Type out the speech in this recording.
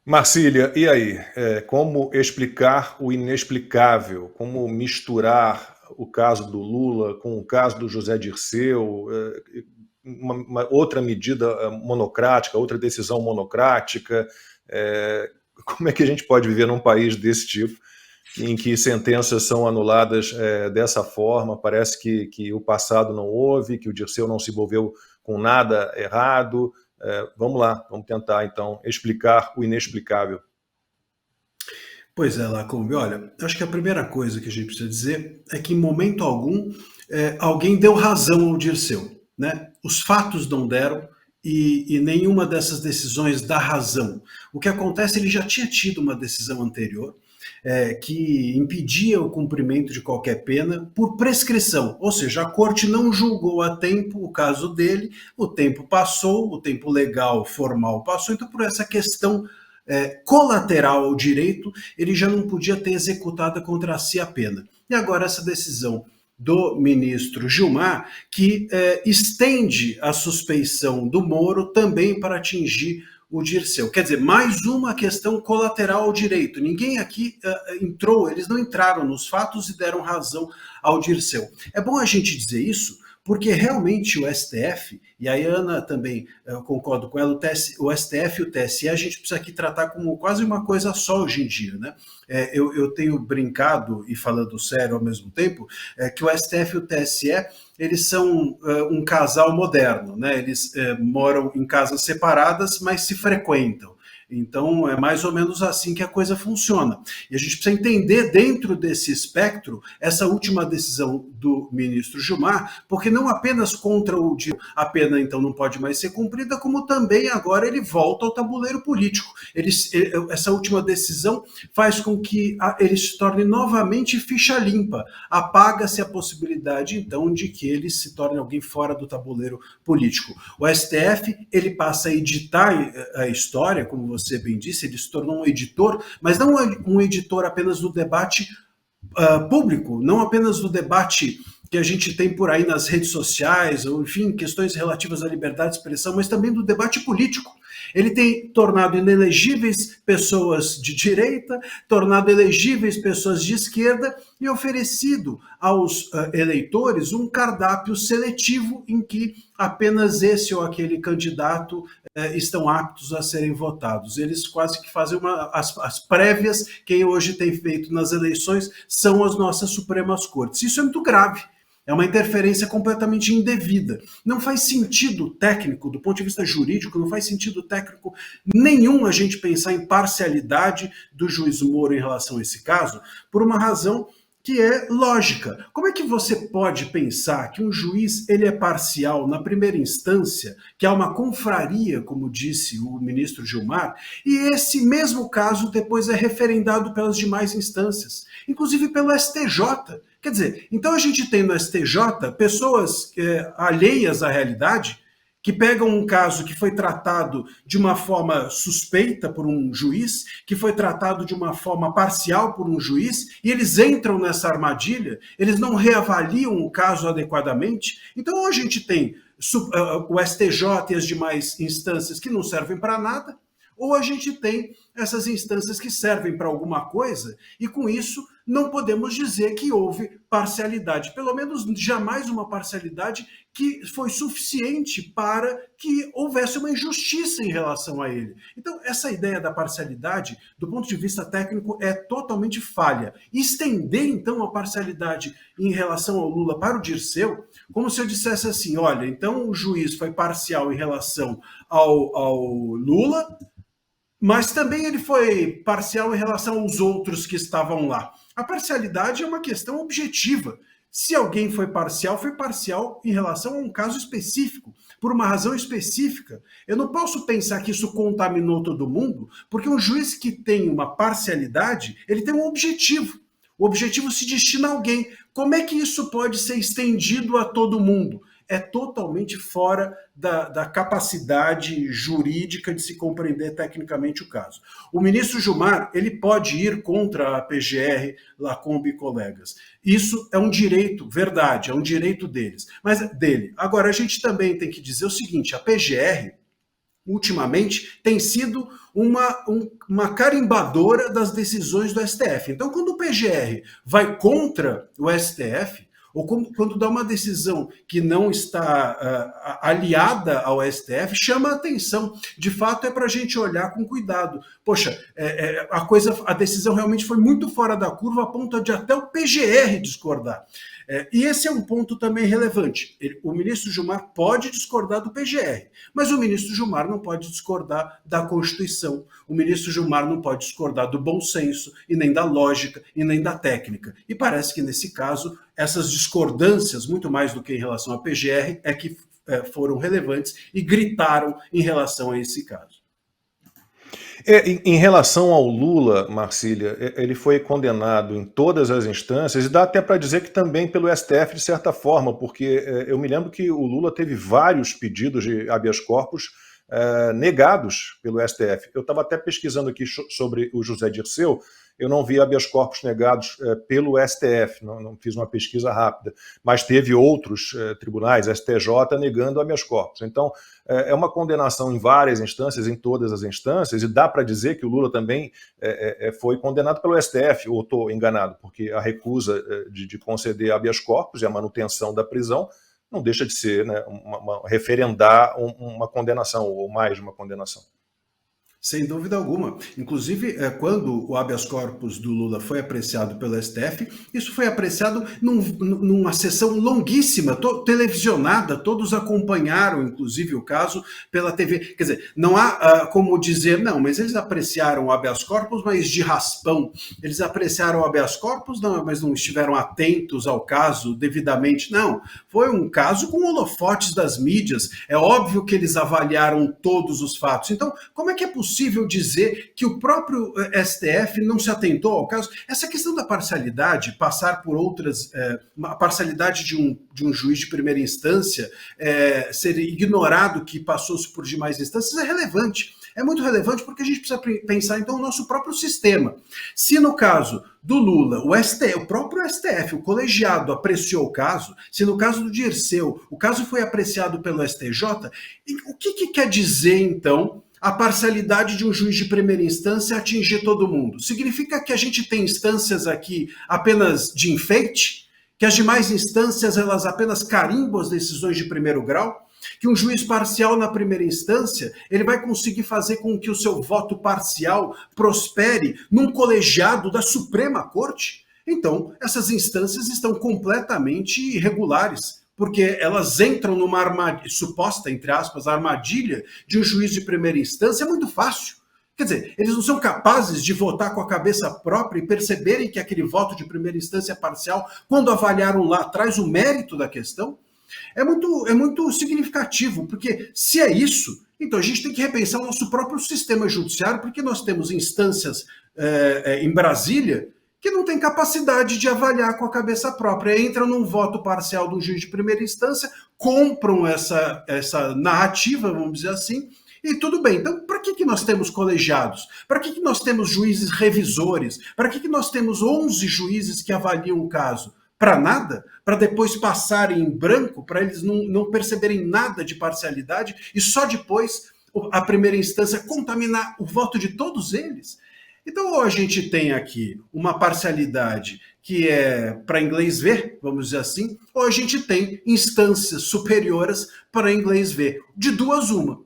Marcília, e aí? Como explicar o inexplicável? Como misturar o caso do Lula com o caso do José Dirceu? Uma outra medida monocrática, outra decisão monocrática? Como é que a gente pode viver num país desse tipo, em que sentenças são anuladas dessa forma? Parece que o passado não houve, que o Dirceu não se envolveu com nada errado. Vamos lá, vamos tentar então explicar o inexplicável. Pois é, Lacombe, olha, acho que a primeira coisa que a gente precisa dizer é que em momento algum alguém deu razão ao Dirceu, né? Os fatos não deram e nenhuma dessas decisões dá razão. O que acontece, ele já tinha tido uma decisão anterior que impedia o cumprimento de qualquer pena por prescrição, ou seja, a corte não julgou a tempo o caso dele, o tempo passou, o tempo legal, formal passou, então por essa questão colateral ao direito, ele já não podia ter executado contra si a pena. E agora essa decisão do ministro Gilmar, que estende a suspeição do Moro também para atingir o Dirceu. Quer dizer, mais uma questão colateral ao direito. Ninguém aqui entrou, eles não entraram nos fatos e deram razão ao Dirceu. É bom a gente dizer isso, porque realmente o STF, e a Ana também, eu concordo com ela, o STF e o TSE, a gente precisa aqui tratar como quase uma coisa só hoje em dia, né? Eu tenho brincado e falando sério ao mesmo tempo, que o STF e o TSE, eles são um casal moderno, né? Eles moram em casas separadas, mas se frequentam. Então, é mais ou menos assim que a coisa funciona. E a gente precisa entender, dentro desse espectro, essa última decisão do ministro Gilmar, porque não apenas contra o dia a pena, então, não pode mais ser cumprida, como também agora ele volta ao tabuleiro político. Essa última decisão faz com que ele se torne novamente ficha limpa. Apaga-se a possibilidade, então, de que ele se torne alguém fora do tabuleiro político. O STF, ele passa a editar a história, como você bem disse, ele se tornou um editor, mas não um editor apenas do debate público, não apenas do debate que a gente tem por aí nas redes sociais, ou enfim, questões relativas à liberdade de expressão, mas também do debate político. Ele tem tornado inelegíveis pessoas de direita, tornado elegíveis pessoas de esquerda e oferecido aos eleitores um cardápio seletivo em que apenas esse ou aquele candidato estão aptos a serem votados. Eles quase que fazem as prévias. Quem hoje tem feito nas eleições são as nossas Supremas Cortes. Isso é muito grave. É uma interferência completamente indevida. Não faz sentido técnico, do ponto de vista jurídico, não faz sentido técnico nenhum a gente pensar em parcialidade do juiz Moro em relação a esse caso, por uma razão que é lógica. Como é que você pode pensar que um juiz ele é parcial na primeira instância, que há uma confraria, como disse o ministro Gilmar, e esse mesmo caso depois é referendado pelas demais instâncias, inclusive pelo STJ? Quer dizer, então a gente tem no STJ pessoas alheias à realidade, que pegam um caso que foi tratado de uma forma suspeita por um juiz, que foi tratado de uma forma parcial por um juiz, e eles entram nessa armadilha, eles não reavaliam o caso adequadamente. Então, ou a gente tem o STJ e as demais instâncias que não servem para nada, ou a gente tem essas instâncias que servem para alguma coisa, e com isso não podemos dizer que houve parcialidade, pelo menos jamais uma parcialidade que foi suficiente para que houvesse uma injustiça em relação a ele. Então, essa ideia da parcialidade, do ponto de vista técnico, é totalmente falha. Estender, então, a parcialidade em relação ao Lula para o Dirceu, como se eu dissesse assim, olha, então o juiz foi parcial em relação ao Lula, mas também ele foi parcial em relação aos outros que estavam lá. A parcialidade é uma questão objetiva. Se alguém foi parcial em relação a um caso específico, por uma razão específica. Eu não posso pensar que isso contaminou todo mundo, porque um juiz que tem uma parcialidade, ele tem um objetivo. O objetivo se destina a alguém. Como é que isso pode ser estendido a todo mundo? É totalmente fora da capacidade jurídica de se compreender tecnicamente o caso. O ministro Gilmar, ele pode ir contra a PGR, Lacombe e colegas. Isso é um direito, verdade, é um direito deles, mas dele. Agora, a gente também tem que dizer o seguinte, a PGR, ultimamente, tem sido uma carimbadora das decisões do STF. Então, quando o PGR vai contra o STF, ou quando dá uma decisão que não está aliada ao STF, chama a atenção. De fato, é para a gente olhar com cuidado. Poxa, a decisão realmente foi muito fora da curva, a ponto de até o PGR discordar. E esse é um ponto também relevante. O ministro Gilmar pode discordar do PGR, mas o ministro Gilmar não pode discordar da Constituição. O ministro Gilmar não pode discordar do bom senso, e nem da lógica, e nem da técnica. E parece que, nesse caso, essas discordâncias, muito mais do que em relação à PGR, é que foram relevantes e gritaram em relação a esse caso. Em relação ao Lula, Marcília, ele foi condenado em todas as instâncias, e dá até para dizer que também pelo STF, de certa forma, porque eu me lembro que o Lula teve vários pedidos de habeas corpus negados pelo STF. Eu estava até pesquisando aqui sobre o José Dirceu, eu não vi habeas corpus negados pelo STF, não fiz uma pesquisa rápida, mas teve outros tribunais, STJ, negando habeas corpus. Então, é uma condenação em várias instâncias, em todas as instâncias, e dá para dizer que o Lula também foi condenado pelo STF, ou estou enganado, porque a recusa de conceder habeas corpus e a manutenção da prisão não deixa de ser, né, referendar uma condenação, ou mais de uma condenação. Sem dúvida alguma. Inclusive, quando o habeas corpus do Lula foi apreciado pelo STF, isso foi apreciado numa sessão longuíssima, televisionada, todos acompanharam, inclusive, o caso pela TV. Quer dizer, não há como dizer, não, mas eles apreciaram o habeas corpus, mas de raspão. Eles apreciaram o habeas corpus, não, mas não estiveram atentos ao caso devidamente. Não, foi um caso com holofotes das mídias. É óbvio que eles avaliaram todos os fatos. Então, como é que é possível dizer que o próprio STF não se atentou ao caso? Essa questão da parcialidade, passar por outras, a parcialidade de um juiz de primeira instância, ser ignorado que passou-se por demais instâncias, é relevante. É muito relevante porque a gente precisa pensar, então, o nosso próprio sistema. Se no caso do Lula, o próprio STF, o colegiado, apreciou o caso, se no caso do Dirceu, o caso foi apreciado pelo STJ, o que quer dizer, então, a parcialidade de um juiz de primeira instância atingir todo mundo? Significa que a gente tem instâncias aqui apenas de enfeite? Que as demais instâncias elas apenas carimbam as decisões de primeiro grau? Que um juiz parcial na primeira instância ele vai conseguir fazer com que o seu voto parcial prospere num colegiado da Suprema Corte? Então, essas instâncias estão completamente irregulares, porque elas entram numa suposta, entre aspas, armadilha de um juiz de primeira instância. É muito fácil. Quer dizer, eles não são capazes de votar com a cabeça própria e perceberem que aquele voto de primeira instância é parcial quando avaliaram lá atrás o mérito da questão. É muito significativo, porque se é isso, então a gente tem que repensar o nosso próprio sistema judiciário, porque nós temos instâncias em Brasília que não tem capacidade de avaliar com a cabeça própria. Entram num voto parcial do juiz de primeira instância, compram essa narrativa, vamos dizer assim, e tudo bem. Então, para que nós temos colegiados? Para que nós temos juízes revisores? Para que nós temos 11 juízes que avaliam o caso? Para nada? Para depois passarem em branco, para eles não perceberem nada de parcialidade e só depois a primeira instância contaminar o voto de todos eles? Então, ou a gente tem aqui uma parcialidade que é para inglês ver, vamos dizer assim, ou a gente tem instâncias superiores para inglês ver. De duas, uma.